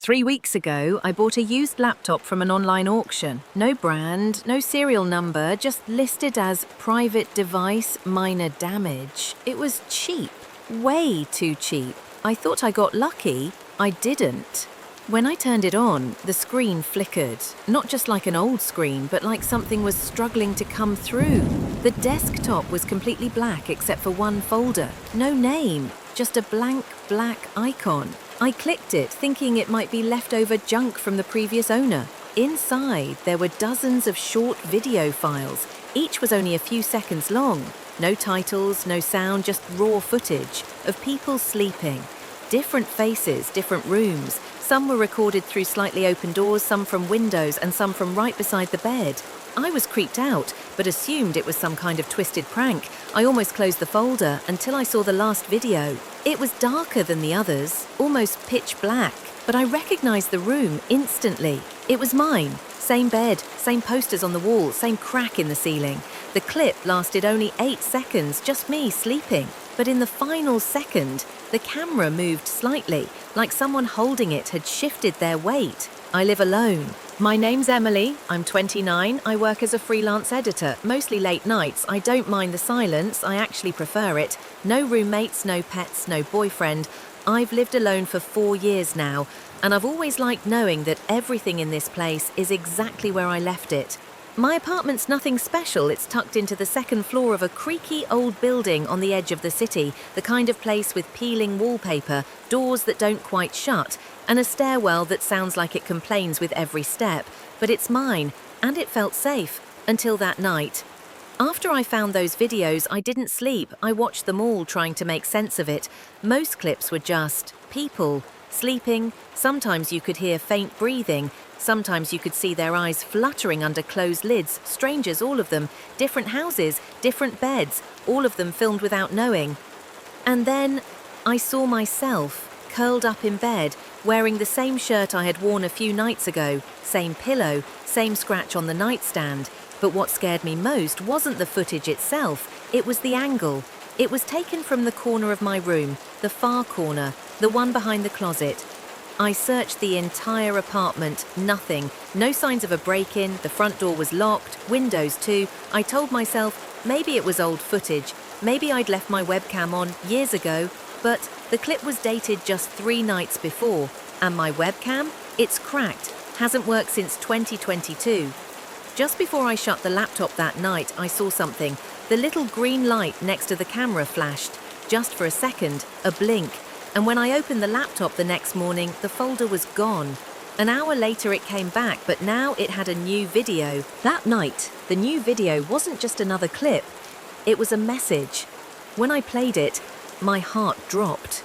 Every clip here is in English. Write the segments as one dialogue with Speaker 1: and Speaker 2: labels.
Speaker 1: 3 weeks ago, I bought a used laptop from an online auction. No brand, no serial number, just listed as private device, minor damage. It was cheap, way too cheap. I thought I got lucky. I didn't. When I turned it on, the screen flickered. Not just like an old screen, but like something was struggling to come through. The desktop was completely black except for one folder. No name, just a blank black icon. I clicked it, thinking it might be leftover junk from the previous owner. Inside, there were dozens of short video files. Each was only a few seconds long. No titles, no sound, just raw footage of people sleeping. Different faces, different rooms. Some were recorded through slightly open doors, some from windows, and some from right beside the bed. I was creeped out, but assumed it was some kind of twisted prank. I almost closed the folder until I saw the last video. It was darker than the others, almost pitch black, but I recognized the room instantly. It was mine. Same bed, same posters on the wall, same crack in the ceiling. The clip lasted only 8 seconds, just me sleeping. But in the final second, the camera moved slightly, like someone holding it had shifted their weight. I live alone. My name's Emily, I'm 29, I work as a freelance editor, mostly late nights. I don't mind the silence, I actually prefer it. No roommates, no pets, no boyfriend. I've lived alone for 4 years now, and I've always liked knowing that everything in this place is exactly where I left it. My apartment's nothing special, it's tucked into the second floor of a creaky old building on the edge of the city, the kind of place with peeling wallpaper, doors that don't quite shut, and a stairwell that sounds like it complains with every step. But it's mine, and it felt safe, until that night. After I found those videos, I didn't sleep. I watched them all, trying to make sense of it. Most clips were just people sleeping. Sometimes you could hear faint breathing. Sometimes you could see their eyes fluttering under closed lids. Strangers, all of them. Different houses, different beds, all of them filmed without knowing. And then I saw myself, curled up in bed, wearing the same shirt I had worn a few nights ago, same pillow, same scratch on the nightstand. But what scared me most wasn't the footage itself, it was the angle. It was taken from the corner of my room, the far corner, the one behind the closet. I searched the entire apartment, nothing, no signs of a break-in, the front door was locked, windows too. I told myself, maybe it was old footage, maybe I'd left my webcam on years ago, but the clip was dated just 3 nights before, and my webcam? It's cracked, hasn't worked since 2022. Just before I shut the laptop that night, I saw something. The little green light next to the camera flashed, just for a second, a blink, and when I opened the laptop the next morning, the folder was gone. An hour later it came back, but now it had a new video. That night, the new video wasn't just another clip, it was a message. When I played it, my heart dropped.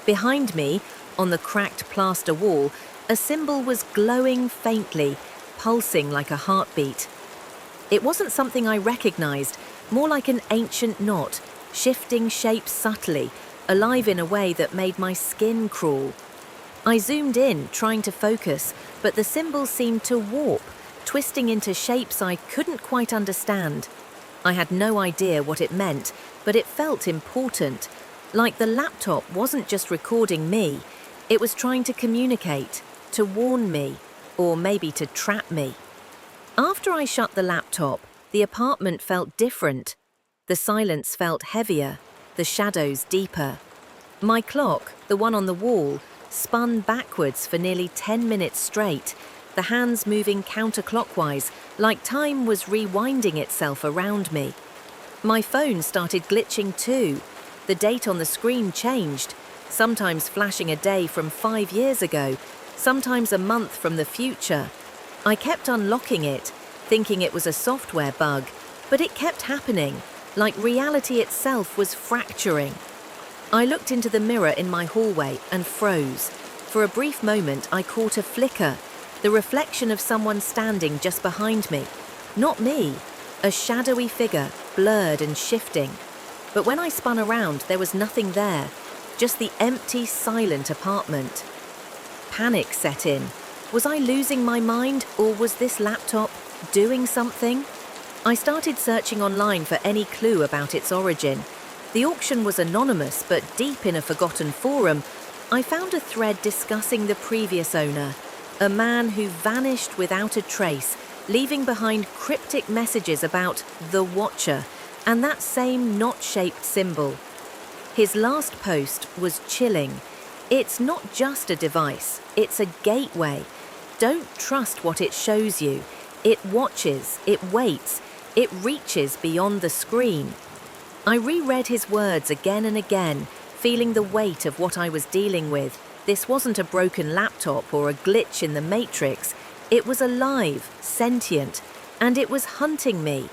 Speaker 1: Behind me, on the cracked plaster wall, a symbol was glowing faintly, pulsing like a heartbeat. It wasn't something I recognized, more like an ancient knot, shifting shapes subtly, alive in a way that made my skin crawl. I zoomed in, trying to focus, but the symbol seemed to warp, twisting into shapes I couldn't quite understand. I had no idea what it meant, but it felt important, like the laptop wasn't just recording me, it was trying to communicate, to warn me, or maybe to trap me. After I shut the laptop, the apartment felt different. The silence felt heavier, the shadows deeper. My clock, the one on the wall, spun backwards for nearly 10 minutes straight, the hands moving counterclockwise, like time was rewinding itself around me. My phone started glitching too. The date on the screen changed, sometimes flashing a day from 5 years ago, sometimes a month from the future. I kept unlocking it, thinking it was a software bug, but it kept happening, like reality itself was fracturing. I looked into the mirror in my hallway and froze. For a brief moment, I caught a flicker, the reflection of someone standing just behind me. Not me, a shadowy figure, blurred and shifting. But when I spun around, there was nothing there, just the empty, silent apartment. Panic set in. Was I losing my mind, or was this laptop doing something? I started searching online for any clue about its origin. The auction was anonymous, but deep in a forgotten forum, I found a thread discussing the previous owner, a man who vanished without a trace, leaving behind cryptic messages about the Watcher and that same knot-shaped symbol. His last post was chilling. It's not just a device, it's a gateway. Don't trust what it shows you. It watches, it waits, it reaches beyond the screen. I reread his words again and again, feeling the weight of what I was dealing with. This wasn't a broken laptop or a glitch in the matrix. It was alive, sentient, and it was hunting me.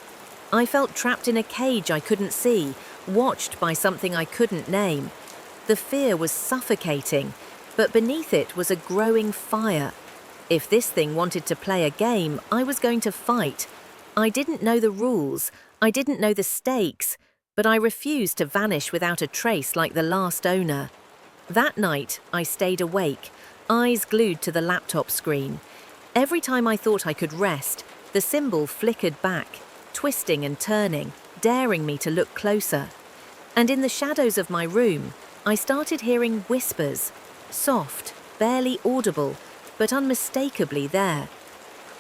Speaker 1: I felt trapped in a cage I couldn't see, watched by something I couldn't name. The fear was suffocating, but beneath it was a growing fire. If this thing wanted to play a game, I was going to fight. I didn't know the rules, I didn't know the stakes, but I refused to vanish without a trace like the last owner. That night, I stayed awake, eyes glued to the laptop screen. Every time I thought I could rest, the symbol flickered back, twisting and turning, daring me to look closer. And in the shadows of my room, I started hearing whispers, soft, barely audible, but unmistakably there.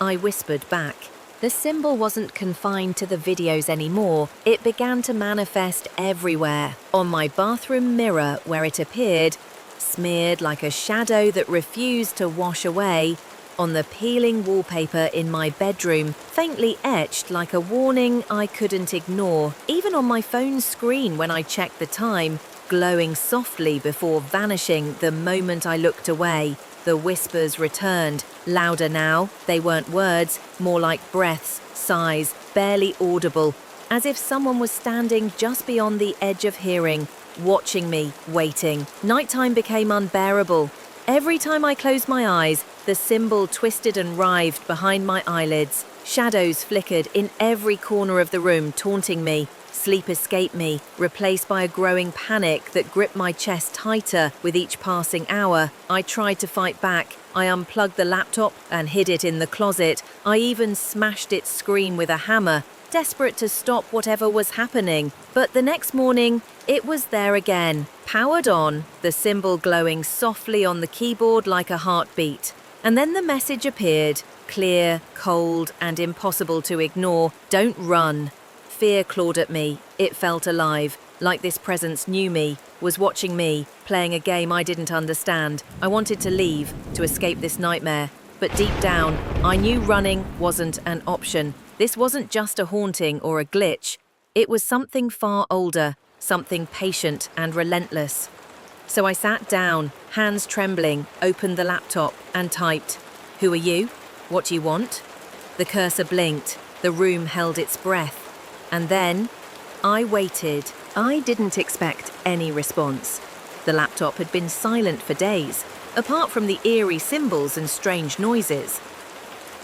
Speaker 1: I whispered back. The symbol wasn't confined to the videos anymore. It began to manifest everywhere. On my bathroom mirror, where it appeared, smeared like a shadow that refused to wash away. On the peeling wallpaper in my bedroom, faintly etched like a warning I couldn't ignore. Even on my phone screen when I checked the time, glowing softly before vanishing the moment I looked away. The whispers returned, louder now. They weren't words, more like breaths, sighs, barely audible, as if someone was standing just beyond the edge of hearing, watching me, waiting. Nighttime became unbearable. Every time I closed my eyes, the symbol twisted and writhed behind my eyelids. Shadows flickered in every corner of the room, taunting me. Sleep escaped me, replaced by a growing panic that gripped my chest tighter with each passing hour. I tried to fight back. I unplugged the laptop and hid it in the closet. I even smashed its screen with a hammer, desperate to stop whatever was happening. But the next morning, it was there again, powered on, the symbol glowing softly on the keyboard like a heartbeat. And then the message appeared, clear, cold, and impossible to ignore. Don't run. Fear clawed at me. It felt alive, like this presence knew me, was watching me, playing a game I didn't understand. I wanted to leave, to escape this nightmare. But deep down, I knew running wasn't an option. This wasn't just a haunting or a glitch. It was something far older, something patient and relentless. So I sat down, hands trembling, opened the laptop and typed, "Who are you? What do you want?" The cursor blinked. The room held its breath. And then, I waited. I didn't expect any response. The laptop had been silent for days, apart from the eerie symbols and strange noises.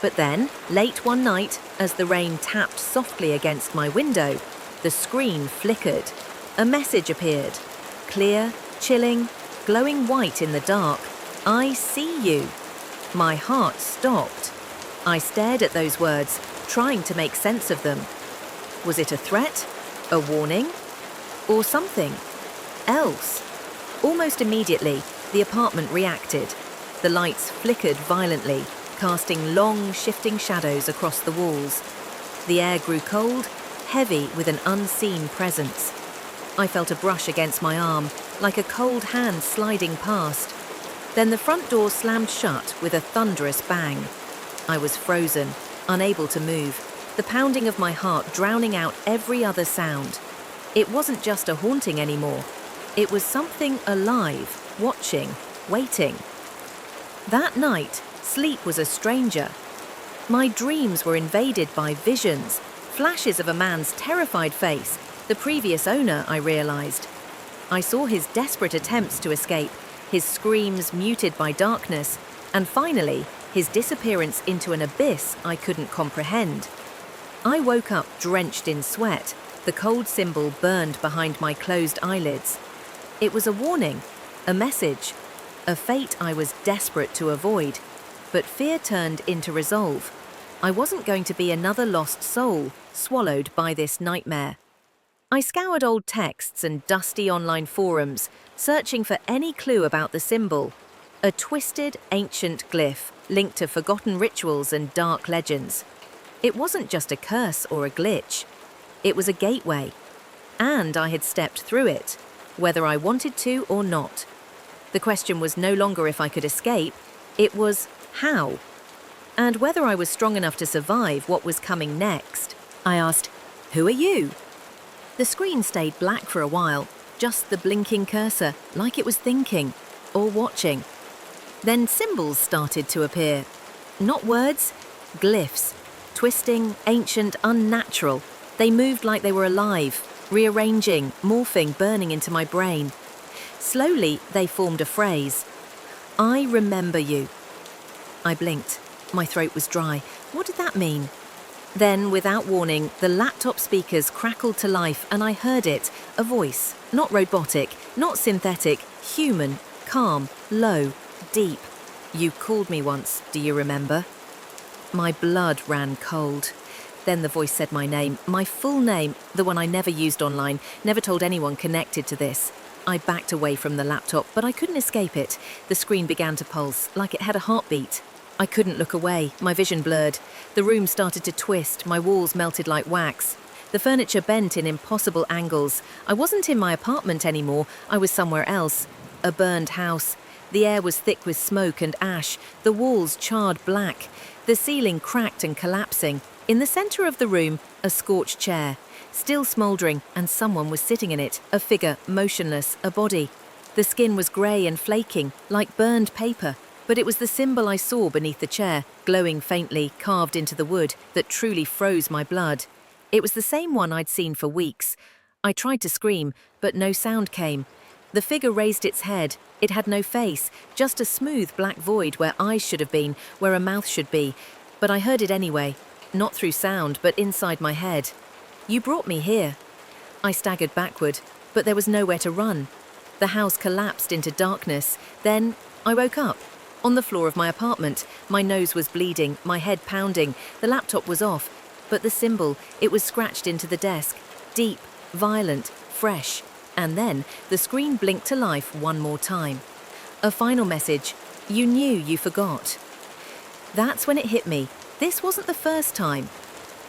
Speaker 1: But then, late one night, as the rain tapped softly against my window, the screen flickered. A message appeared. Clear, chilling, glowing white in the dark. "I see you." My heart stopped. I stared at those words, trying to make sense of them. Was it a threat? A warning? Or something else? Almost immediately, the apartment reacted. The lights flickered violently, casting long, shifting shadows across the walls. The air grew cold, heavy with an unseen presence. I felt a brush against my arm, like a cold hand sliding past. Then the front door slammed shut with a thunderous bang. I was frozen, unable to move, the pounding of my heart drowning out every other sound. It wasn't just a haunting anymore. It was something alive, watching, waiting. That night, sleep was a stranger. My dreams were invaded by visions, flashes of a man's terrified face, the previous owner, I realized. I saw his desperate attempts to escape, his screams muted by darkness, and finally, his disappearance into an abyss I couldn't comprehend. I woke up drenched in sweat, the cold symbol burned behind my closed eyelids. It was a warning, a message, a fate I was desperate to avoid. But fear turned into resolve. I wasn't going to be another lost soul, swallowed by this nightmare. I scoured old texts and dusty online forums, searching for any clue about the symbol. A twisted, ancient glyph linked to forgotten rituals and dark legends. It wasn't just a curse or a glitch. It was a gateway. And I had stepped through it, whether I wanted to or not. The question was no longer if I could escape, it was how. And whether I was strong enough to survive what was coming next. I asked, "Who are you?" The screen stayed black for a while, just the blinking cursor, like it was thinking or watching. Then symbols started to appear. Not words, glyphs. Twisting, ancient, unnatural. They moved like they were alive, rearranging, morphing, burning into my brain. Slowly, they formed a phrase. "I remember you." I blinked. My throat was dry. What did that mean? Then, without warning, the laptop speakers crackled to life and I heard it, a voice, not robotic, not synthetic, human, calm, low, deep. "You called me once, do you remember?" My blood ran cold. Then the voice said my name, my full name, the one I never used online, never told anyone connected to this. I backed away from the laptop, but I couldn't escape it. The screen began to pulse, like it had a heartbeat. I couldn't look away, my vision blurred. The room started to twist, my walls melted like wax. The furniture bent in impossible angles. I wasn't in my apartment anymore, I was somewhere else. A burned house. The air was thick with smoke and ash, the walls charred black. The ceiling cracked and collapsing. In the center of the room, a scorched chair, still smouldering, and someone was sitting in it, a figure, motionless, a body. The skin was grey and flaking, like burned paper. But it was the symbol I saw beneath the chair, glowing faintly, carved into the wood, that truly froze my blood. It was the same one I'd seen for weeks. I tried to scream, but no sound came. The figure raised its head. It had no face, just a smooth black void where eyes should have been, where a mouth should be. But I heard it anyway, not through sound, but inside my head. "You brought me here." I staggered backward, but there was nowhere to run. The house collapsed into darkness. Then I woke up. On the floor of my apartment, my nose was bleeding, my head pounding, the laptop was off, but the symbol, it was scratched into the desk, deep, violent, fresh, and then the screen blinked to life one more time. A final message, "You knew you forgot." That's when it hit me, this wasn't the first time.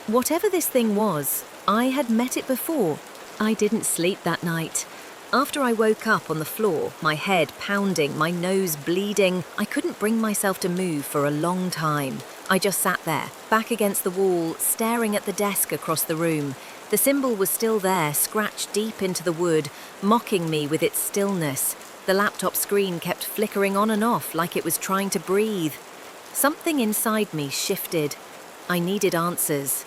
Speaker 1: Whatever this thing was, I had met it before. I didn't sleep that night. After I woke up on the floor, my head pounding, my nose bleeding, I couldn't bring myself to move for a long time. I just sat there, back against the wall, staring at the desk across the room. The symbol was still there, scratched deep into the wood, mocking me with its stillness. The laptop screen kept flickering on and off like it was trying to breathe. Something inside me shifted. I needed answers.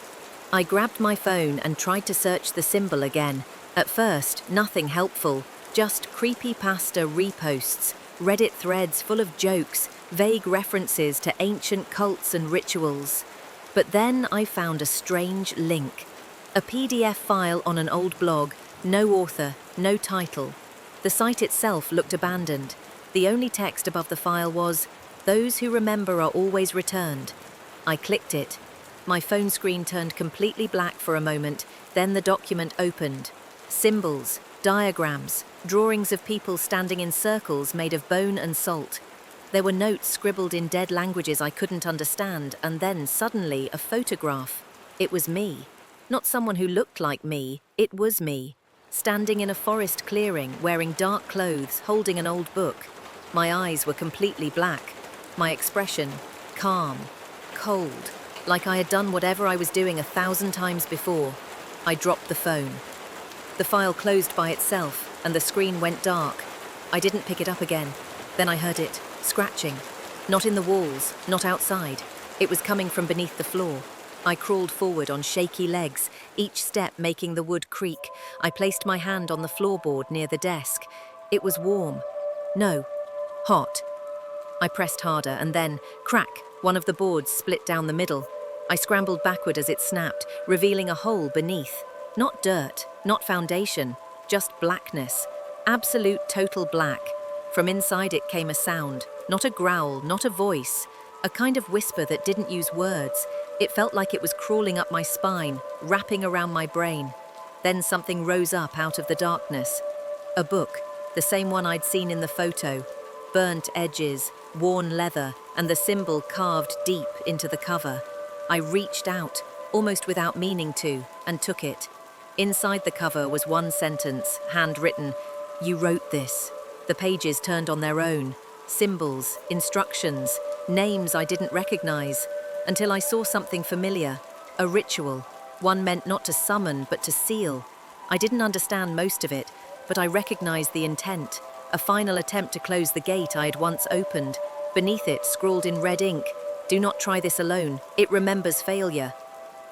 Speaker 1: I grabbed my phone and tried to search the symbol again. At first, nothing helpful, just creepypasta reposts, Reddit threads full of jokes, vague references to ancient cults and rituals. But then I found a strange link. A PDF file on an old blog, no author, no title. The site itself looked abandoned. The only text above the file was, "Those who remember are always returned." I clicked it. My phone screen turned completely black for a moment, then the document opened. Symbols, diagrams, drawings of people standing in circles made of bone and salt. There were notes scribbled in dead languages I couldn't understand, and then suddenly a photograph. It was me. Not someone who looked like me, it was me. Standing in a forest clearing, wearing dark clothes, holding an old book. My eyes were completely black. My expression, calm, cold, like I had done whatever I was doing 1,000 times before. I dropped the phone. The file closed by itself, and the screen went dark. I didn't pick it up again. Then I heard it, scratching. Not in the walls, not outside. It was coming from beneath the floor. I crawled forward on shaky legs, each step making the wood creak. I placed my hand on the floorboard near the desk. It was warm. No, hot. I pressed harder, and then, crack, one of the boards split down the middle. I scrambled backward as it snapped, revealing a hole beneath. Not dirt, not foundation, just blackness. Absolute total black. From inside it came a sound, not a growl, not a voice. A kind of whisper that didn't use words. It felt like it was crawling up my spine, wrapping around my brain. Then something rose up out of the darkness. A book, the same one I'd seen in the photo. Burnt edges, worn leather, and the symbol carved deep into the cover. I reached out, almost without meaning to, and took it. Inside the cover was one sentence, handwritten. "You wrote this." The pages turned on their own. Symbols, instructions, names I didn't recognize, until I saw something familiar. A ritual, one meant not to summon but to seal. I didn't understand most of it, but I recognized the intent. A final attempt to close the gate I had once opened. Beneath it, scrawled in red ink, "Do not try this alone. It remembers failure."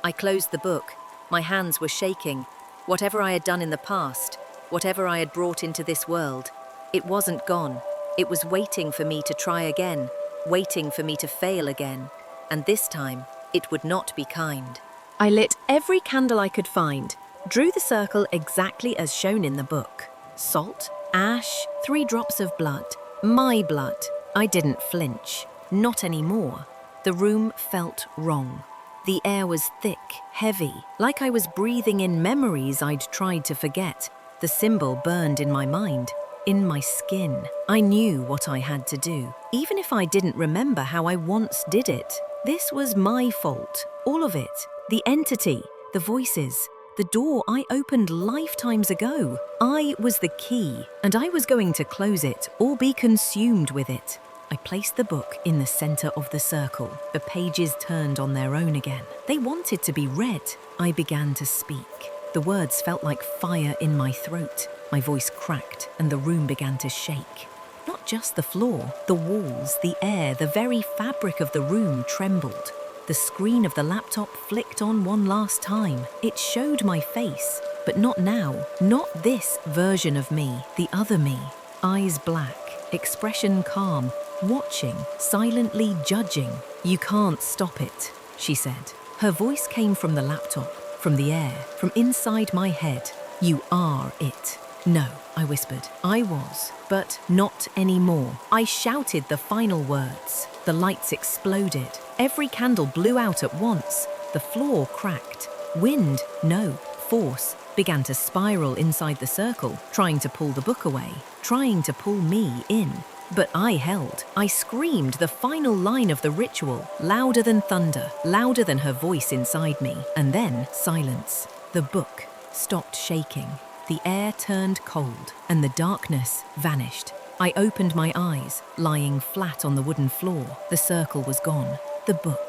Speaker 1: I closed the book. My hands were shaking. Whatever I had done in the past, whatever I had brought into this world, it wasn't gone. It was waiting for me to try again, waiting for me to fail again. And this time, it would not be kind. I lit every candle I could find, drew the circle exactly as shown in the book. Salt, ash, 3 drops of blood. My blood. I didn't flinch. Not anymore. The room felt wrong. The air was thick, heavy, like I was breathing in memories I'd tried to forget. The symbol burned in my mind, in my skin. I knew what I had to do, even if I didn't remember how I once did it. This was my fault, all of it. The entity, the voices, the door I opened lifetimes ago. I was the key, and I was going to close it or be consumed with it. I placed the book in the center of the circle. The pages turned on their own again. They wanted to be read. I began to speak. The words felt like fire in my throat. My voice cracked, and the room began to shake. Not just the floor, the walls, the air, the very fabric of the room trembled. The screen of the laptop flicked on one last time. It showed my face, but not now. Not this version of me, the other me. Eyes black, expression calm, watching, silently judging. "You can't stop it," she said. Her voice came from the laptop, from the air, from inside my head. "You are it." "No," I whispered. I was, but not anymore. I shouted the final words. The lights exploded. Every candle blew out at once. The floor cracked. Wind, no, force, began to spiral inside the circle, trying to pull the book away, trying to pull me in. But I held. I screamed the final line of the ritual, louder than thunder, louder than her voice inside me. And then silence. The book stopped shaking. The air turned cold, and the darkness vanished. I opened my eyes, lying flat on the wooden floor. The circle was gone. The book,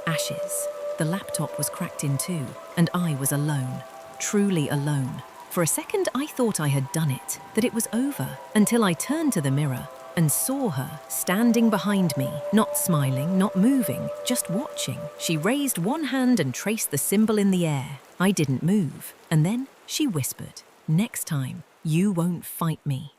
Speaker 1: ashes. The laptop was cracked in two, and I was alone. Truly alone. For a second, I thought I had done it, that it was over, until I turned to the mirror and saw her standing behind me, not smiling, not moving, just watching. She raised one hand and traced the symbol in the air. I didn't move. And then she whispered, "Next time, you won't fight me.